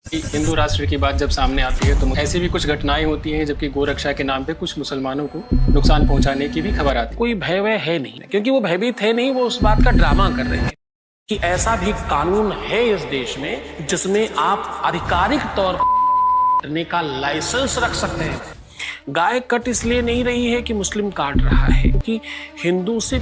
हिंदू राष्ट्र की बात जब सामने आती है तो ऐसी भी कुछ घटनाएं होती हैं जबकि गोरक्षा के नाम पे कुछ मुसलमानों को नुकसान पहुंचाने की भी खबर आती है। कोई भय वय है नहीं, क्योंकि वो भयभीत है नहीं, वो उस बात का ड्रामा कर रहे हैं कि ऐसा भी कानून है इस देश में जिसमें आप आधिकारिक तौर पर करने का लाइसेंस रख सकते हैं। गाय कट इसलिए नहीं रही है कि मुस्लिम काट रहा है, क्योंकि हिंदू से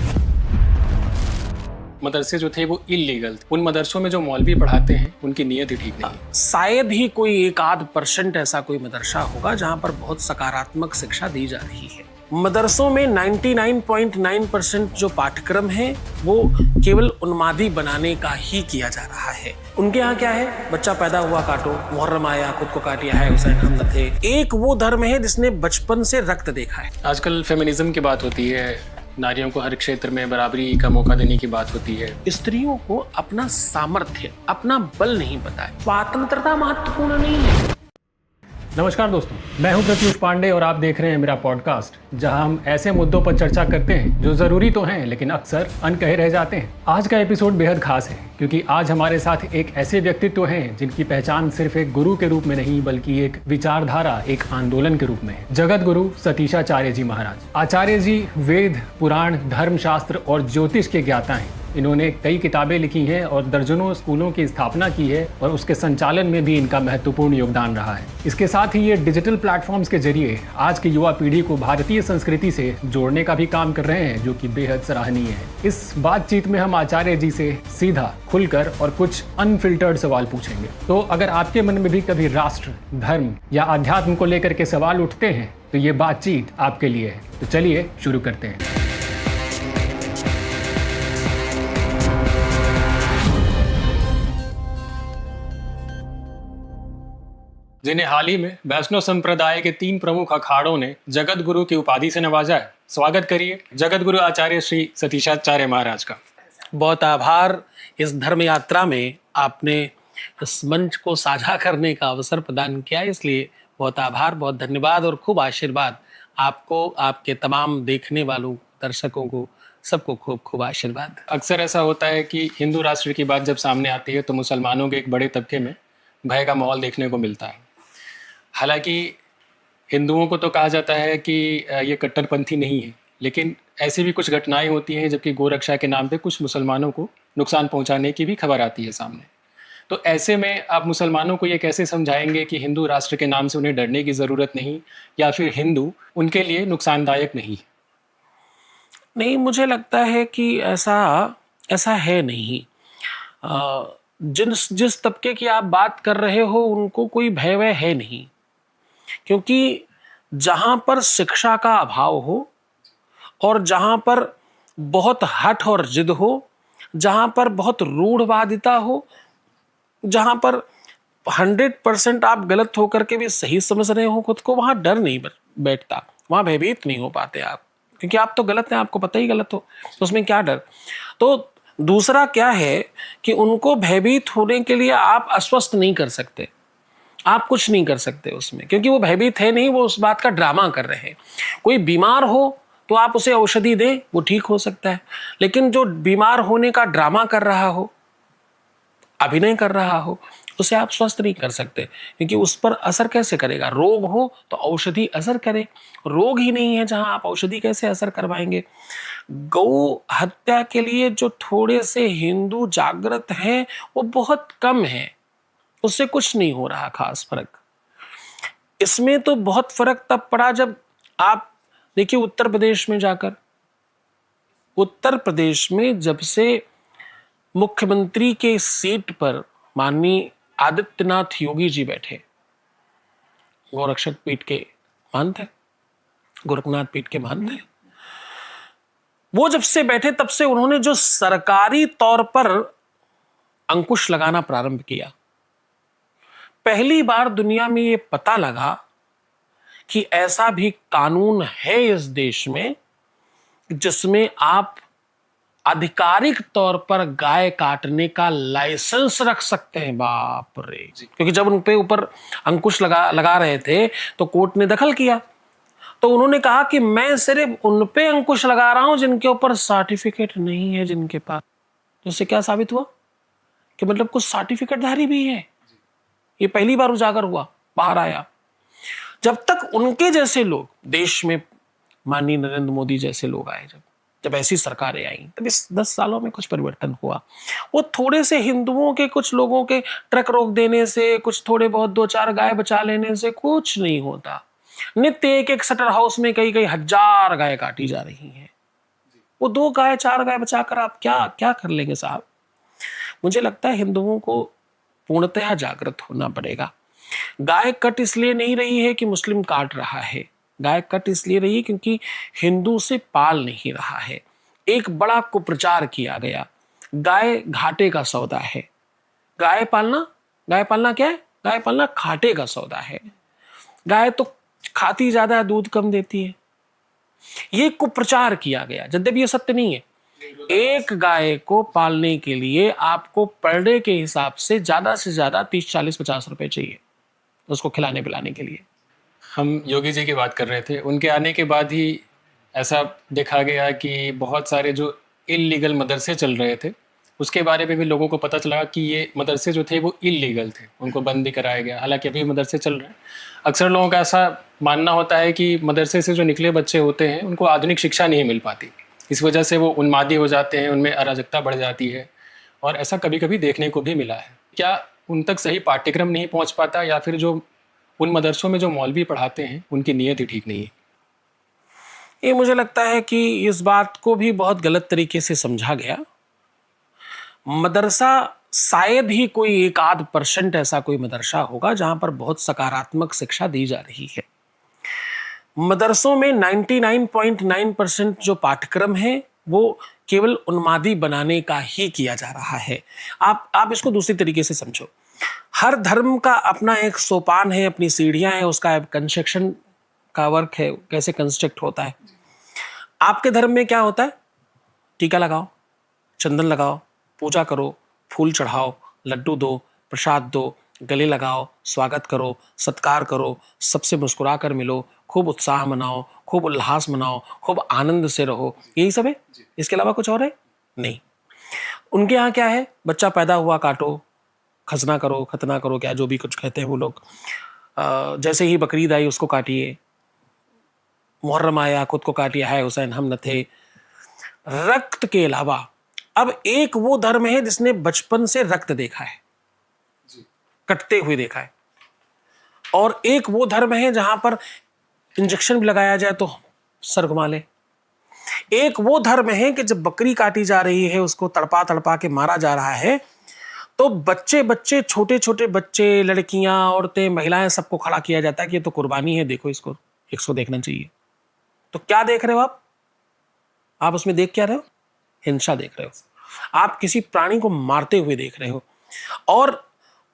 मदरसे जो थे वो इलीगल थे। उन मदरसों में जो मौलवी पढ़ाते हैं उनकी नीयत ही ठीक नहीं है। शायद ही कोई 1-8% ऐसा कोई मदरसा होगा जहां पर बहुत सकारात्मक शिक्षा दी जा रही है। मदरसों में 99.9% जो पाठ्यक्रम है वो केवल उन्मादी बनाने का ही किया जा रहा है। उनके यहाँ क्या है, बच्चा पैदा हुआ काटो, मुहर्रम आया खुद को काटिया है, हुसैन हम न थे। एक वो धर्म है जिसने बचपन से रक्त देखा है। आजकल फेमिनिज्म की बात होती है, नारियों को हर क्षेत्र में बराबरी का मौका देने की बात होती है। स्त्रियों को अपना सामर्थ्य, अपना बल नहीं पता है। स्वतंत्रता महत्वपूर्ण नहीं है। नमस्कार दोस्तों, मैं हूं प्रत्युष पांडे और आप देख रहे हैं मेरा पॉडकास्ट, जहां हम ऐसे मुद्दों पर चर्चा करते हैं जो ज़रूरी तो हैं लेकिन अक्सर अनकहे रह जाते हैं। आज का एपिसोड बेहद खास है क्योंकि आज हमारे साथ एक ऐसे व्यक्तित्व हैं जिनकी पहचान सिर्फ एक गुरु के रूप में नहीं बल्कि एक विचारधारा, एक आंदोलन के रूप में है। जगत गुरु सतीशाचार्य जी महाराज। आचार्य जी वेद, पुराण, धर्मशास्त्र और ज्योतिष के ज्ञाता हैं। इन्होंने कई किताबें लिखी हैं और दर्जनों स्कूलों की स्थापना की है और उसके संचालन में भी इनका महत्वपूर्ण योगदान रहा है। इसके साथ ही ये डिजिटल प्लेटफॉर्म्स के जरिए आज की युवा पीढ़ी को भारतीय संस्कृति से जोड़ने का भी काम कर रहे हैं, जो कि बेहद सराहनीय है। इस बातचीत में हम आचार्य जी से सीधा, खुलकर और कुछ अनफिल्टर्ड सवाल पूछेंगे। तो अगर आपके मन में भी कभी राष्ट्र, धर्म या अध्यात्म को लेकर के सवाल उठते हैं तो ये बातचीत आपके लिए है। तो चलिए शुरू करते हैं। जिन्हें हाल ही में वैष्णव संप्रदाय के 3 प्रमुख अखाड़ों ने जगत गुरु की उपाधि से नवाजा है। स्वागत करिए जगत गुरु आचार्य श्री सतीशाचार्य महाराज का। बहुत आभार, इस धर्म यात्रा में आपने इस मंच को साझा करने का अवसर प्रदान किया, इसलिए बहुत आभार, बहुत धन्यवाद और खूब आशीर्वाद आपको, आपके तमाम देखने वालों, दर्शकों को, सबको खूब खूब आशीर्वाद। अक्सर ऐसा होता है कि हिंदू राष्ट्र की बात जब सामने आती है तो मुसलमानों के एक बड़े तबके में भय का माहौल देखने को मिलता है। हालांकि हिंदुओं को तो कहा जाता है कि ये कट्टरपंथी नहीं है, लेकिन ऐसी भी कुछ घटनाएं होती हैं जबकि गोरक्षा के नाम पे कुछ मुसलमानों को नुकसान पहुंचाने की भी खबर आती है सामने। तो ऐसे में आप मुसलमानों को ये कैसे समझाएंगे कि हिंदू राष्ट्र के नाम से उन्हें डरने की ज़रूरत नहीं, या फिर हिंदू उनके लिए नुकसानदायक नहीं? नहीं, मुझे लगता है कि ऐसा है नहीं। जिस तबके की आप बात कर रहे हो उनको कोई भय वय है नहीं, क्योंकि जहां पर शिक्षा का अभाव हो और जहां पर बहुत हठ और जिद हो, जहां पर बहुत रूढ़वादिता हो, जहां पर 100% आप गलत होकर के भी सही समझ रहे हो खुद को, वहां डर नहीं बैठता, वहां भयभीत नहीं हो पाते आप, क्योंकि आप तो गलत हैं, आपको पता ही गलत हो, तो उसमें क्या डर। तो दूसरा क्या है कि उनको भयभीत होने के लिए आप आश्वस्त नहीं कर सकते, आप कुछ नहीं कर सकते उसमें, क्योंकि वो भयभीत है नहीं, वो उस बात का ड्रामा कर रहे हैं। कोई बीमार हो तो आप उसे औषधि दें, वो ठीक हो सकता है, लेकिन जो बीमार होने का ड्रामा कर रहा हो, अभिनय कर रहा हो, उसे आप स्वस्थ नहीं कर सकते, क्योंकि उस पर असर कैसे करेगा। रोग हो तो औषधि असर करे, रोग ही नहीं है जहां आप औषधि कैसे असर करवाएंगे। गौ हत्या के लिए जो थोड़े से हिंदू जागृत हैं वो बहुत कम है, उससे कुछ नहीं हो रहा खास फर्क। इसमें तो बहुत फर्क तब पड़ा जब आप देखिए उत्तर प्रदेश में जाकर, उत्तर प्रदेश में जब से मुख्यमंत्री के सीट पर माननीय आदित्यनाथ योगी जी बैठे, गोरक्षक पीठ के महंत है, गोरखनाथ पीठ के महंत है, वो जब से बैठे तब से उन्होंने जो सरकारी तौर पर अंकुश लगाना प्रारंभ किया, पहली बार दुनिया में ये पता लगा कि ऐसा भी कानून है इस देश में जिसमें आप आधिकारिक तौर पर गाय काटने का लाइसेंस रख सकते हैं। बाप रे, क्योंकि जब उन पे ऊपर अंकुश लगा रहे थे तो कोर्ट ने दखल किया, तो उन्होंने कहा कि मैं सिर्फ उन पे अंकुश लगा रहा हूं जिनके ऊपर सर्टिफिकेट नहीं है जिनके पास। तो इससे क्या साबित हुआ कि मतलब कुछ सर्टिफिकेटधारी भी है। ये पहली बार उजागर हुआ, बाहर आया। जब तक उनके जैसे लोग देश में, माननीय नरेंद्र मोदी जैसे लोग आए, जब ऐसी सरकारें आई, तब इस 10 सालों में कुछ परिवर्तन हुआ। वो थोड़े से हिंदुओं के कुछ लोगों के ट्रक रोक देने से, कुछ थोड़े बहुत 2-4 गाय बचा लेने से कुछ नहीं होता। नित्य एक स्लॉटर हाउस में कई कई हजार गाय काटी जा रही हैं। वो 2 गाय 4 गाय बचाकर आप क्या क्या कर लेंगे साहब? मुझे लगता है हिंदुओं को पूर्णतः जागृत होना पड़ेगा। गाय कट इसलिए नहीं रही है कि मुस्लिम काट रहा है, गाय कट इसलिए रही है क्योंकि हिंदू से पाल नहीं रहा है। एक बड़ा कुप्रचार किया गया, गाय घाटे का सौदा है। गाय पालना क्या है? गाय पालना घाटे का सौदा है। गाय तो खाती ज्यादा है, दूध कम देती है। ये कुप्रचार किया गया, यद्यपि ये सत्य नहीं है। एक गाय को पालने के लिए आपको पर डे के हिसाब से ज्यादा 30, 40, 50 रुपए चाहिए उसको खिलाने पिलाने के लिए। हम योगी जी की बात कर रहे थे, उनके आने के बाद ही ऐसा देखा गया कि बहुत सारे जो इल्लीगल मदरसे चल रहे थे, उसके बारे में भी लोगों को पता चला कि ये मदरसे जो थे वो इल्लीगल थे, उनको बंद भी कराया गया। हालांकि अभी मदरसे चल रहे हैं। अक्सर लोगों का ऐसा मानना होता है कि मदरसे से जो निकले बच्चे होते हैं उनको आधुनिक शिक्षा नहीं मिल पाती, इस वजह से वो उन्मादी हो जाते हैं, उनमें अराजकता बढ़ जाती है, और ऐसा कभी कभी देखने को भी मिला है। क्या उन तक सही पाठ्यक्रम नहीं पहुँच पाता, या फिर जो उन मदरसों में जो मौलवी पढ़ाते हैं उनकी नीयत ही ठीक नहीं है? ये मुझे लगता है कि इस बात को भी बहुत गलत तरीके से समझा गया। मदरसा शायद ही कोई 1-8% ऐसा कोई मदरसा होगा जहां पर बहुत सकारात्मक शिक्षा दी जा रही है। मदरसों में 99.9% जो पाठ्यक्रम है वो केवल उन्मादी बनाने का ही किया जा रहा है। आप इसको दूसरी तरीके से समझो। हर धर्म का अपना एक सोपान है, अपनी सीढ़ियां हैं, उसका कंस्ट्रक्शन का वर्क है, कैसे कंस्ट्रक्ट होता है। आपके धर्म में क्या होता है? टीका लगाओ, चंदन लगाओ, पूजा करो, फूल चढ़ाओ, लड्डू दो, प्रसाद दो, गले लगाओ, स्वागत करो, सत्कार करो, सबसे मुस्कुरा कर मिलो, खूब उत्साह मनाओ, खूब उल्लास मनाओ, खूब आनंद से रहो। यही सब है, इसके अलावा कुछ और है नहीं। उनके यहाँ क्या है? बच्चा पैदा हुआ काटो, खतना करो, क्या जो भी कुछ कहते हैं वो लोग। जैसे ही बकरीद आई उसको काटिए, मुहर्रम आया खुद को काटिए, है हुसैन हम न थे। रक्त के अलावा अब एक वो धर्म है जिसने बचपन से रक्त देखा है, कटते हुए देखा है, और एक वो धर्म है जहां पर इंजेक्शन भी लगाया जाए तो सर घुमा ले। एक वो धर्म है कि जब बकरी काटी जा रही है, उसको तड़पा तड़पा के मारा जा रहा है, तो बच्चे छोटे छोटे बच्चे, लड़कियां, औरतें, महिलाएं, सबको खड़ा किया जाता है कि ये तो कुर्बानी है, देखो इसको देखना चाहिए। तो क्या देख रहे हो आप उसमें देख क्या रहे हो? हिंसा देख रहे हो। आप किसी प्राणी को मारते हुए देख रहे हो। और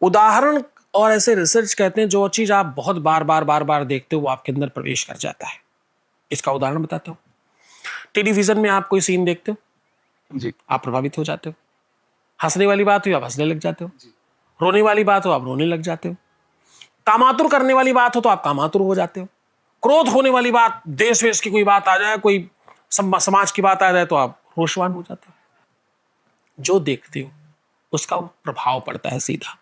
उदाहरण और ऐसे रिसर्च कहते हैं, जो चीज आप बहुत बार बार देखते हो वो आपके अंदर प्रवेश कर जाता है। इसका उदाहरण बताता हूं। टेलीविजन में आप कोई सीन देखते हो जी, आप प्रभावित हो जाते हो। हंसने वाली बात हो आप हंसने लग जाते हो, रोने वाली बात हो आप रोने लग जाते हो, कामातुर करने वाली बात हो तो आप कामातुर हो जाते हो, क्रोध होने वाली बात, देश वेश की कोई बात आ जाए, कोई समाज की बात आ जाए तो आप रोषवान हो जाते हो। जो देखते हो उसका प्रभाव पड़ता है सीधा,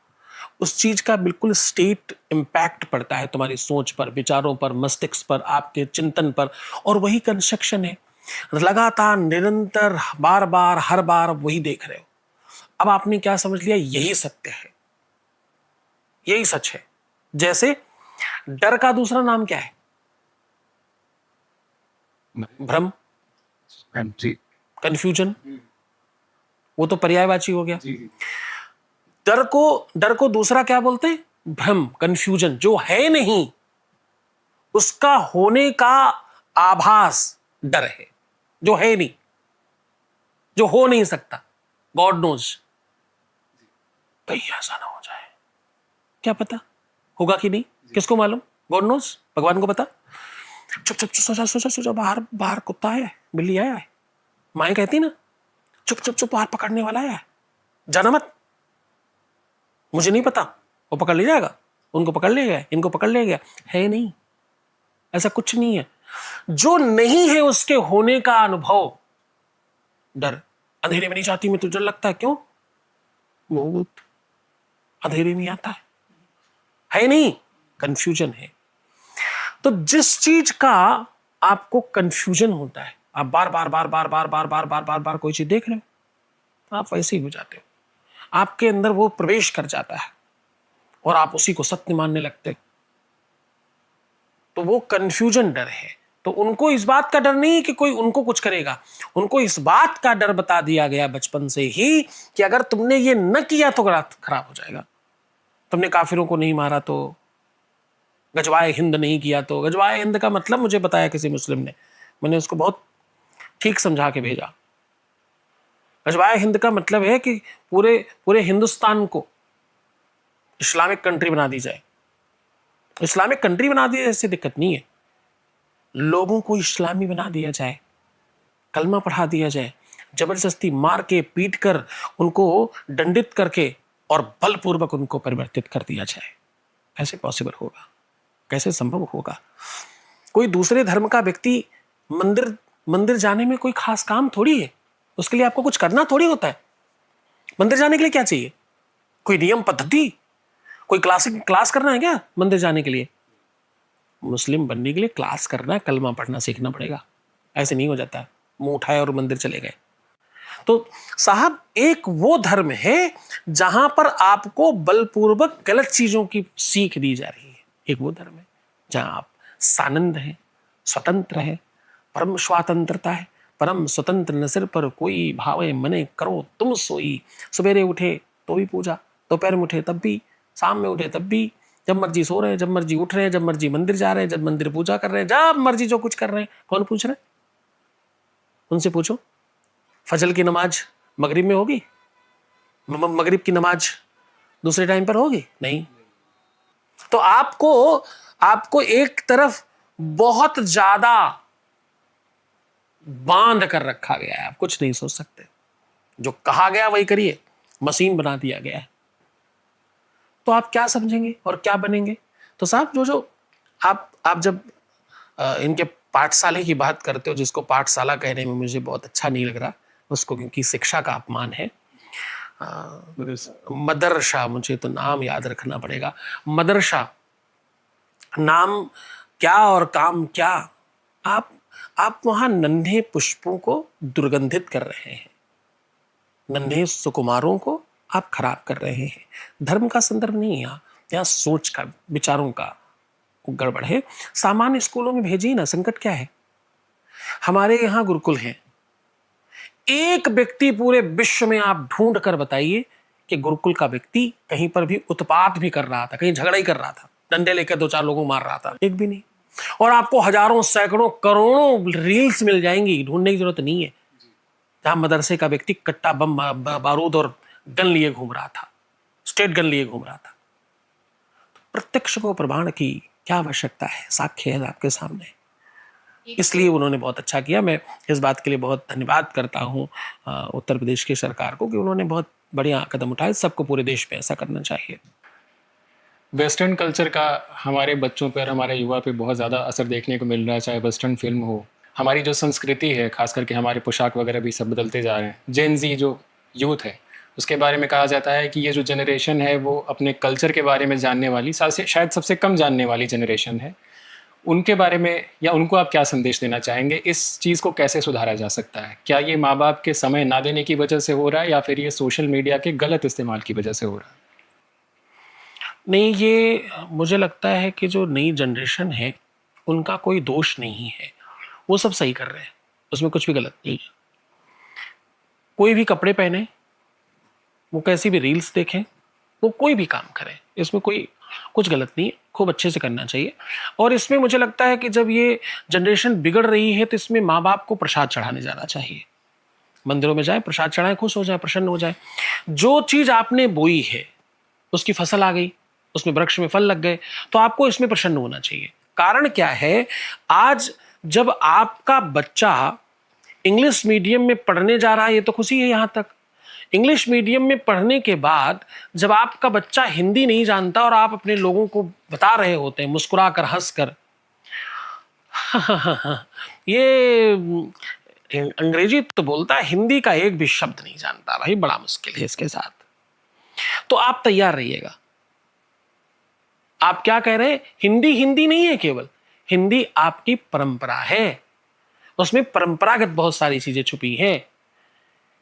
उस चीज का बिल्कुल स्टेट इंपैक्ट पड़ता है तुम्हारी सोच पर, विचारों पर, मस्तिष्क पर, आपके चिंतन पर। और वही कंस्ट्रक्शन है, लगातार निरंतर बार बार हर बार वही देख रहे हो। अब आपने क्या समझ लिया? यही सत्य है, यही सच है। जैसे डर का दूसरा नाम क्या है? भ्रम, कंफ्यूजन। वो तो पर्यायवाची हो गया। डर को दूसरा क्या बोलते हैं? भ्रम, कंफ्यूजन। जो है नहीं उसका होने का आभास डर है, जो है नहीं, जो हो नहीं सकता। गॉड नोज, कहीं ऐसा ना हो जाए, क्या पता होगा कि नहीं, किसको मालूम? गॉड नोज, भगवान को पता। चुप चुप सोचा बाहर कुत्ता है, बिल्ली आया है। माए कहती ना, चुप बाहर पकड़ने वाला है, जाना मत। मुझे नहीं पता, वो पकड़ ले जाएगा, उनको पकड़ ले गया, इनको पकड़ ले गया। है नहीं, ऐसा कुछ नहीं है। जो नहीं है उसके होने का अनुभव डर। अंधेरे में नहीं जाती मैं, तुझे लगता है क्यों? वो अंधेरे में आता है, है नहीं, कंफ्यूजन है। तो जिस चीज का आपको कंफ्यूजन होता है, आप बार बार बार बार बार बार बार बार बार बार कोई चीज देख रहे हो, तो आप वैसे ही हो जाते हो, आपके अंदर वो प्रवेश कर जाता है और आप उसी को सत्य मानने लगते हो। तो वो कंफ्यूजन डर है। तो उनको इस बात का डर नहीं कि कोई उनको कुछ करेगा, उनको इस बात का डर बता दिया गया बचपन से ही कि अगर तुमने ये न किया तो खराब हो जाएगा। तुमने काफिरों को नहीं मारा तो, गजवाए हिंद नहीं किया तो। गजवाए हिंद का मतलब मुझे बताया किसी मुस्लिम ने, मैंने उसको बहुत ठीक समझा के भेजा। गजवाए हिंद का मतलब है कि पूरे पूरे हिंदुस्तान को इस्लामिक कंट्री बना दी जाए। इस्लामिक कंट्री बना दी जाए, ऐसी दिक्कत नहीं है, लोगों को इस्लामी बना दिया जाए, कलमा पढ़ा दिया जाए, जबरदस्ती मार के पीट कर उनको दंडित करके और बलपूर्वक उनको परिवर्तित कर दिया जाए। कैसे पॉसिबल होगा, कैसे संभव होगा? कोई दूसरे धर्म का व्यक्ति मंदिर जाने में कोई खास काम थोड़ी है, उसके लिए आपको कुछ करना थोड़ी होता है। मंदिर जाने के लिए क्या चाहिए? कोई नियम पद्धति, कोई क्लास करना है क्या मंदिर जाने के लिए? मुस्लिम बनने के लिए क्लास करना, कलमा पढ़ना सीखना पड़ेगा, ऐसे नहीं हो जाता मुंह उठाए और मंदिर चले गए। तो साहब, एक वो धर्म है जहां पर आपको बलपूर्वक गलत चीजों की सीख दी जा रही है। एक वो धर्म है जहां आप सानंद हैं, स्वतंत्र है, परम स्वातंत्रता है, परम स्वतंत्र न सिर पर कोई, भावे मने करो तुम सोई। सवेरे उठे तो भी पूजा, दोपहर में उठे तब भी, शाम में उठे तब भी, जब मर्जी सो रहे हैं, जब मर्जी उठ रहे हैं, जब मर्जी मंदिर जा रहे हैं, जब मंदिर पूजा कर रहे हैं, जब मर्जी जो कुछ कर रहे हैं। कौन पूछ रहे हैं? उनसे पूछो। फजल की नमाज मगरिब में होगी? मगरिब की नमाज दूसरे टाइम पर होगी? नहीं। तो आपको एक तरफ बहुत ज्यादा बांध कर रखा गया है, आप कुछ नहीं सोच सकते। जो कहा गया वही करिए, मशीन बना दिया गया है। तो आप क्या समझेंगे और क्या बनेंगे? तो साहब, जो आप जब इनके पाठशाला की बात करते हो, जिसको पाठशाला कहने में मुझे बहुत अच्छा नहीं लग रहा उसको, क्योंकि शिक्षा का अपमान है। मदरसा, मुझे तो नाम याद रखना पड़ेगा। मदरसा नाम क्या और काम क्या? आप वहां नन्हे पुष्पों को दुर्गंधित कर रहे हैं, नन्हे सुकुमारों को आप खराब कर रहे हैं। धर्म का संदर्भ नहीं, यहाँ सोच का, विचारों का गड़बड़ है। सामान्य स्कूलों में भेजिए ना, संकट क्या है? हमारे यहाँ गुरुकुल हैं, एक व्यक्ति पूरे विश्व में आप ढूंढ कर बताइए कि गुरुकुल का व्यक्ति कहीं पर भी उत्पात भी कर रहा था, कहीं झगड़ा ही कर रहा था, डंडे लेकर 2-4 लोगों मार रहा था, एक भी नहीं। और आपको हजारों, सैकड़ों, करोड़ों रील्स मिल जाएंगी, ढूंढने की जरूरत नहीं है, जहां मदरसे का व्यक्ति कट्टा बम, बारूद और गन लिए घूम रहा था, स्टेट गन लिए घूम रहा था। प्रत्यक्ष को प्रमाण की क्या आवश्यकता है? साक्ष्य है आपके सामने। इसलिए उन्होंने बहुत अच्छा किया। मैं इस बात के लिए बहुत धन्यवाद करता हूँ उत्तर प्रदेश की सरकार को कि उन्होंने बहुत बढ़िया कदम उठाए। सबको पूरे देश में ऐसा करना चाहिए। वेस्टर्न कल्चर का हमारे बच्चों पर, हमारे युवा पे बहुत ज़्यादा असर देखने को मिल रहा है, चाहे वेस्टर्न फिल्म हो, हमारी जो संस्कृति है, खास करके हमारे पोशाक वगैरह भी सब बदलते जा रहे हैं। जेन ज़ी जो यूथ है, उसके बारे में कहा जाता है कि ये जो जनरेशन है वो अपने कल्चर के बारे में जानने वाली, शायद सबसे कम जानने वाली जनरेशन है। उनके बारे में, या उनको आप क्या संदेश देना चाहेंगे? इस चीज़ को कैसे सुधारा जा सकता है? क्या ये माँ बाप के समय ना देने की वजह से हो रहा है, या फिर ये सोशल मीडिया के गलत इस्तेमाल की वजह से हो रहा है? नहीं, ये मुझे लगता है कि जो नई जनरेशन है उनका कोई दोष नहीं है, वो सब सही कर रहे हैं, उसमें कुछ भी गलत नहीं है। कोई भी कपड़े पहने, वो कैसी भी रील्स देखें, वो कोई भी काम करें, इसमें कोई कुछ गलत नहीं है, खूब अच्छे से करना चाहिए। और इसमें मुझे लगता है कि जब ये जनरेशन बिगड़ रही है तो इसमें माँ बाप को प्रसाद चढ़ाने जाना चाहिए। मंदिरों में जाए, प्रसाद चढ़ाएं, खुश हो जाए, प्रसन्न हो जाए। जो चीज आपने बोई है उसकी फसल आ गई, उसमें वृक्ष में फल लग गए, तो आपको इसमें प्रसन्न होना चाहिए। कारण क्या है? आज जब आपका बच्चा इंग्लिश मीडियम में पढ़ने जा रहा है, ये तो खुशी है। यहां तक इंग्लिश मीडियम में पढ़ने के बाद जब आपका बच्चा हिंदी नहीं जानता और आप अपने लोगों को बता रहे होते हैं मुस्कुरा कर, हंस कर, ये अंग्रेजी तो बोलता है, हिंदी का एक भी शब्द नहीं जानता, भाई बड़ा मुश्किल है इसके साथ। तो आप तैयार रहिएगा, आप क्या कह रहे हैं? हिंदी हिंदी नहीं है केवल, हिंदी आपकी परंपरा है, उसमें परंपरागत बहुत सारी चीजें छुपी हैं।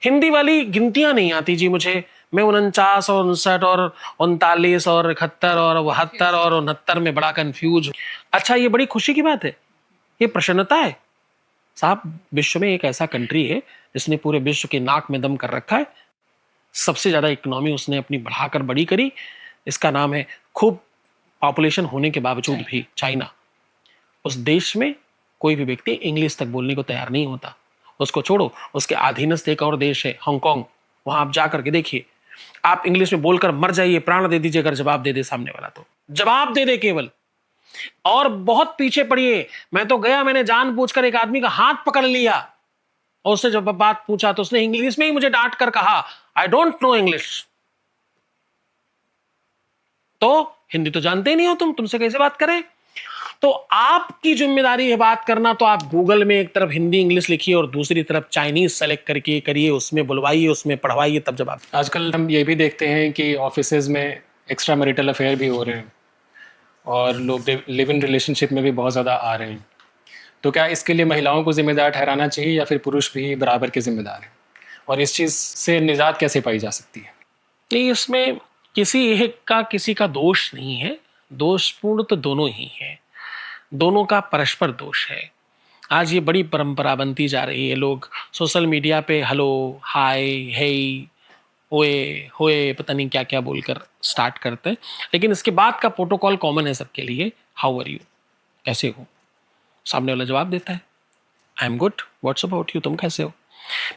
हिंदी वाली गिनतियां नहीं आती जी मुझे, मैं 49 और 59 और 39 और 71 और 72 और 69 में बड़ा कंफ्यूज हूं। अच्छा, ये बड़ी खुशी की बात है, ये प्रसन्नता है साहब। विश्व में एक ऐसा कंट्री है जिसने पूरे विश्व के नाक में दम कर रखा है, सबसे ज्यादा इकोनॉमी उसने अपनी बढ़ाकर बड़ी करी, इसका नाम है, खूब पॉपुलेशन होने के बावजूद भी, चाइना। उस देश में कोई भी व्यक्ति इंग्लिश तक बोलने को तैयार नहीं होता। उसको छोड़ो, उसके अधीनस्थ एक और देश है हांगकांग, वहां आप जा करके देखिए, आप इंग्लिश में बोलकर मर जाइए, प्राण दे दीजिए, अगर जवाब दे दे सामने वाला तो जवाब दे दे केवल। और बहुत पीछे पड़िए, मैं तो गया, मैंने जानबूझकर एक आदमी का हाथ पकड़ लिया और उससे जब बात पूछा तो उसने इंग्लिश में ही मुझे डांट कर कहा, आई डोंट नो इंग्लिश। तो हिंदी तो जानते ही नहीं हो तुमसे कैसे बात करें? तो आपकी जिम्मेदारी है बात करना, तो आप गूगल में एक तरफ हिंदी इंग्लिश लिखिए और दूसरी तरफ चाइनीज सेलेक्ट करके करिए, उसमें बुलवाइए, उसमें पढ़वाइए, तब जवाब। आजकल हम ये भी देखते हैं कि ऑफिसेज में एक्स्ट्रा मैरिटल अफेयर भी हो रहे हैं और लोग लिव इन रिलेशनशिप में भी बहुत ज़्यादा आ रहे हैं। तो क्या इसके लिए महिलाओं को जिम्मेदार ठहराना चाहिए या फिर पुरुष भी बराबर के जिम्मेदार हैं, और इस चीज़ से निजात कैसे पाई जा सकती है? नहीं, इसमें किसी का दोष नहीं है, दोषपूर्ण तो दोनों ही है, दोनों का परस्पर दोष है। आज ये बड़ी परंपरा बनती जा रही है, लोग सोशल मीडिया पे हेलो, हाय, हे, ओए, होए, पता नहीं क्या क्या बोलकर स्टार्ट करते हैं, लेकिन इसके बाद का प्रोटोकॉल कॉमन है सबके लिए, हाउ आर यू, कैसे हो? सामने वाला जवाब देता है, I am good, what's about you, तुम कैसे हो?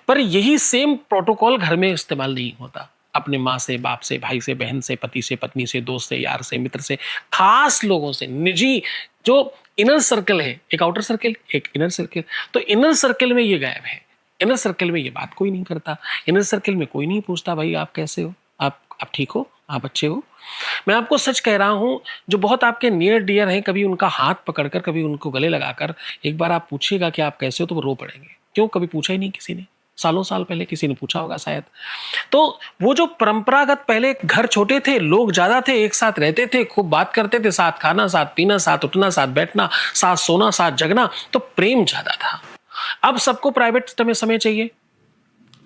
पर यही सेम प्रोटोकॉल घर में इस्तेमाल नहीं होता। अपने माँ से, बाप से, भाई से, बहन से, पति से, पत्नी से, दोस्त से, यार से, मित्र से, खास लोगों से, निजी जो इनर सर्कल है, एक आउटर सर्कल, एक इनर सर्कल, तो इनर सर्कल में ये गायब है। इनर सर्कल में ये बात कोई नहीं करता, इनर सर्कल में कोई नहीं पूछता, भाई आप कैसे हो, आप ठीक हो, आप अच्छे हो? मैं आपको सच कह रहा हूं, जो बहुत आपके नियर डियर हैं, कभी उनका हाथ पकड़कर, कभी उनको गले लगाकर एक बार आप पूछिएगा कि आप कैसे हो, तो वो रो पड़ेंगे। क्यों? कभी पूछा ही नहीं किसी ने, सालों साल पहले किसी ने पूछा होगा शायद। तो वो जो परंपरागत, पहले घर छोटे थे, लोग ज्यादा थे, एक साथ रहते थे, खूब बात करते थे, साथ खाना, साथ पीना, साथ उठना, साथ बैठना, साथ सोना, साथ जगना, तो प्रेम ज्यादा था। अब सबको प्राइवेट में समय चाहिए,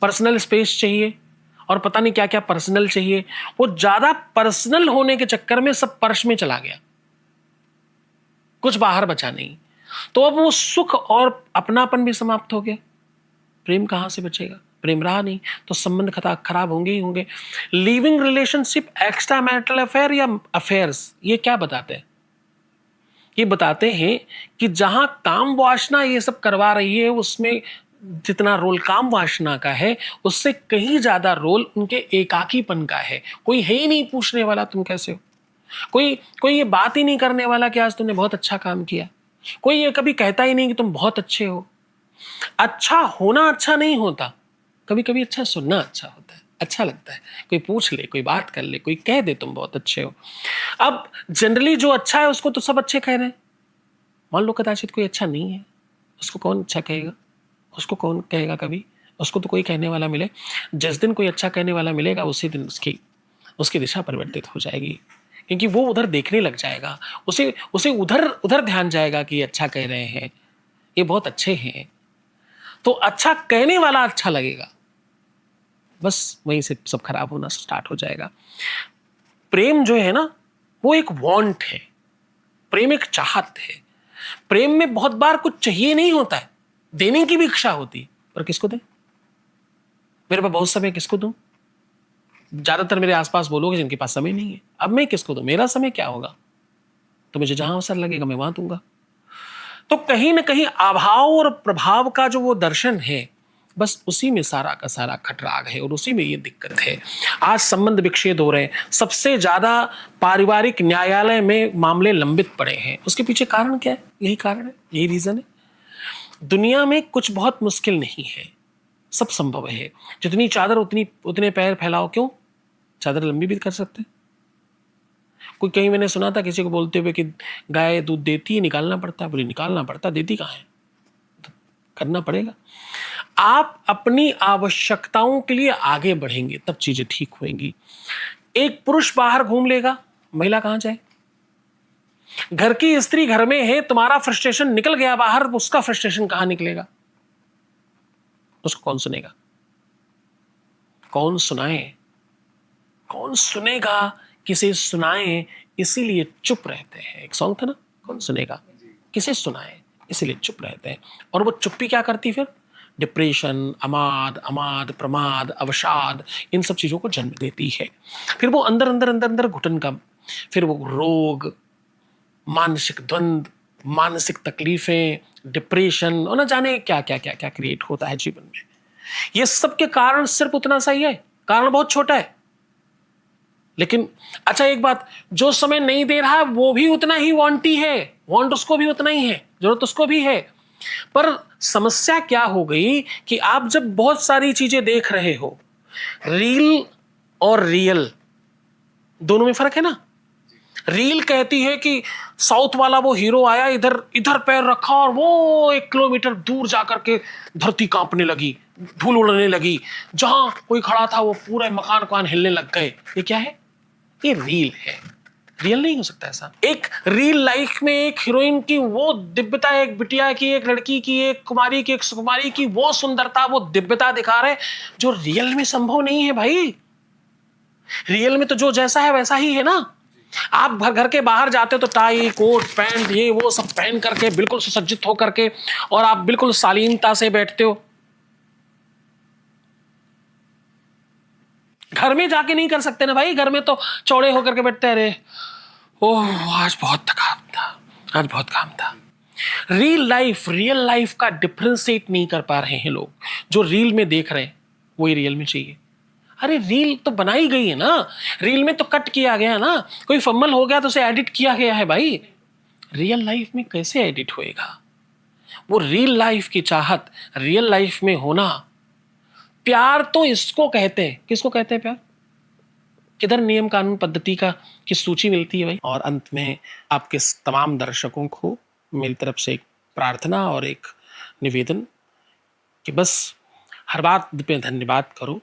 पर्सनल स्पेस चाहिए, और पता नहीं क्या क्या पर्सनल चाहिए। वो ज्यादा पर्सनल होने के चक्कर में सब पर्स में चला गया, कुछ बाहर बचा नहीं। तो अब वो सुख और अपनापन भी समाप्त हो गया, प्रेम कहां से बचेगा? प्रेम रहा नहीं तो संबंध खराब होंगे ही होंगे। Living relationship, extra marital affair या अफेयर्स, ये क्या बताते हैं? ये बताते हैं कि जहां काम वासना ये सब करवा रही है, उसमें जितना रोल काम वासना का है, उससे कहीं ज्यादा रोल उनके एकाकीपन का है। कोई है ही नहीं पूछने वाला तुम कैसे हो, कोई ये बात ही नहीं करने वाला कि आज तुमने बहुत अच्छा काम किया, कोई ये कभी कहता ही नहीं कि तुम बहुत अच्छे हो। अच्छा होना अच्छा नहीं होता, कभी कभी अच्छा सुनना अच्छा होता है, अच्छा लगता है, कोई पूछ ले, कोई बात कर ले, कोई कह दे तुम बहुत अच्छे हो। अब जनरली जो अच्छा है उसको तो सब अच्छे कह रहे हैं, मान लो कदाचित कोई अच्छा नहीं है, उसको कौन अच्छा कहेगा? उसको कौन कहेगा कभी? उसको तो कोई कहने वाला मिले। जिस दिन कोई अच्छा कहने वाला मिलेगा, उसी दिन उसकी दिशा परिवर्तित हो जाएगी, क्योंकि वो उधर देखने लग जाएगा, उसे उधर ध्यान जाएगा कि अच्छा कह रहे हैं, ये बहुत अच्छे हैं, तो अच्छा कहने वाला अच्छा लगेगा, बस वहीं से सब खराब होना स्टार्ट हो जाएगा। प्रेम जो है ना, वो एक वांट है, प्रेम एक चाहत है। प्रेम में बहुत बार कुछ चाहिए नहीं होता है, देने की भी इच्छा होती है, पर किसको दें? मेरे पास बहुत समय, किसको दूं? ज्यादातर मेरे आसपास वो लोग हैं जिनके पास समय नहीं है। अब मैं किसको दूं? मेरा समय क्या होगा? तो मुझे जहां अवसर लगेगा मैं वहां दूंगा। तो कहीं ना कहीं अभाव और प्रभाव का जो वो दर्शन है, बस उसी में सारा का सारा खटराग है और उसी में ये दिक्कत है। आज संबंध विच्छेद हो रहे हैं, सबसे ज्यादा पारिवारिक न्यायालय में मामले लंबित पड़े हैं। उसके पीछे कारण क्या है? यही कारण है, यही रीजन है। दुनिया में कुछ बहुत मुश्किल नहीं है, सब संभव है। जितनी चादर उतने पैर फैलाओ। क्यों? चादर लंबी भी कर सकते हैं। कोई कहीं मैंने सुना था किसी को बोलते हुए कि गाय दूध देती है, निकालना पड़ता है। बोले निकालना पड़ता, देती कहाँ है? तो करना पड़ेगा। आप अपनी आवश्यकताओं के लिए आगे बढ़ेंगे तब चीजें ठीक होंगी। एक पुरुष बाहर घूम लेगा, महिला कहाँ जाए? घर की स्त्री घर में है, तुम्हारा फ्रस्ट्रेशन निकल गया बाहर, उसका फ्रस्ट्रेशन कहां निकलेगा? उसको कौन सुनेगा? कौन सुनाए? कौन सुनेगा? किसे सुनाए? इसीलिए चुप रहते हैं। एक सॉन्ग था ना, कौन सुनेगा, किसे सुनाए, इसीलिए चुप रहते हैं। और वो चुप्पी क्या करती फिर? डिप्रेशन, अमाद, प्रमाद, अवसाद, इन सब चीजों को जन्म देती है। फिर वो अंदर अंदर अंदर अंदर घुटन का, फिर वो रोग, मानसिक द्वंद, मानसिक तकलीफें, डिप्रेशन और न जाने क्या क्या क्या क्या क्रिएट होता है जीवन में। ये सब के कारण सिर्फ उतना सही है, कारण बहुत छोटा है। लेकिन अच्छा एक बात, जो समय नहीं दे रहा वो भी उतना ही वांटी है, वांट उसको भी उतना ही है, जरूरत उसको भी है। पर समस्या क्या हो गई कि आप जब बहुत सारी चीजें देख रहे हो, रील और रियल दोनों में फर्क है ना। रील कहती है कि साउथ वाला वो हीरो आया, इधर इधर पैर रखा और वो 1 किलोमीटर दूर जाकर के धरती कांपने लगी, धूल उड़ने लगी, जहां कोई खड़ा था वो पूरे मकान हिलने लग गए। ये क्या है? ये रील है। रियल नहीं हो सकता ऐसा। एक रियल लाइफ में एक हीरोइन की वो दिव्यता, एक बिटिया की, एक लड़की की, एक कुमारी की, एक सुकुमारी की वो सुंदरता, वो दिव्यता दिखा रहे, जो रियल में संभव नहीं है भाई। रियल में तो जो जैसा है वैसा ही है ना। आप घर के बाहर जाते हो तो टाई, कोट, पैंट, ये वो सब पहन करके बिल्कुल सुसज्जित होकर के, और आप बिल्कुल शालीनता से बैठते हो। घर में जाके नहीं कर सकते ना भाई, घर में तो चौड़े होकर के बैठते हैं। अरे ओह आज बहुत थकान था, आज बहुत काम था। रियल लाइफ का डिफरेंशिएट नहीं कर पा रहे हैं लोग। जो रील में देख रहे हैं वही रियल में चाहिए। अरे रील तो बनाई गई है ना, रील में तो कट किया गया ना, कोई फम्बल हो गया तो उसे एडिट किया गया है भाई। रियल लाइफ में कैसे एडिट होएगा? वो रियल लाइफ की चाहत, रियल लाइफ में होना। प्यार तो इसको कहते हैं, किसको कहते हैं प्यार? किधर नियम कानून पद्धति का की सूची मिलती है भाई? और अंत में आपके तमाम दर्शकों को मेरी तरफ से एक प्रार्थना और एक निवेदन कि बस हर बात पे धन्यवाद करो।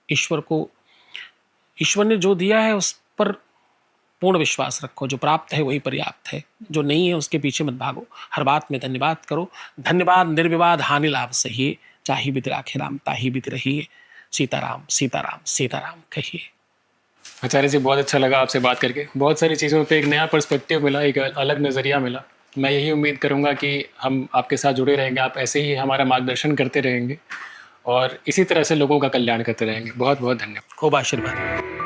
ईश्वर ने जो दिया है उस पर पूर्ण विश्वास रखो। जो प्राप्त है वही पर्याप्त है, जो नहीं है उसके पीछे मत भागो। हर बात में धन्यवाद करो। धन्यवाद निर्विवाद हानि लाभ सहिए, चाहे बीत राखे राम ताही बीत रहिए। सीताराम सीताराम सीताराम कहिए। आचार्य जी, बहुत अच्छा लगा आपसे बात करके। बहुत सारी चीज़ों पे एक नया पर्सपेक्टिव मिला, एक अलग नज़रिया मिला। मैं यही उम्मीद करूँगा कि हम आपके साथ जुड़े रहेंगे, आप ऐसे ही हमारा मार्गदर्शन करते रहेंगे और इसी तरह से लोगों का कल्याण करते रहेंगे। बहुत बहुत धन्यवाद। खूब आशीर्वाद।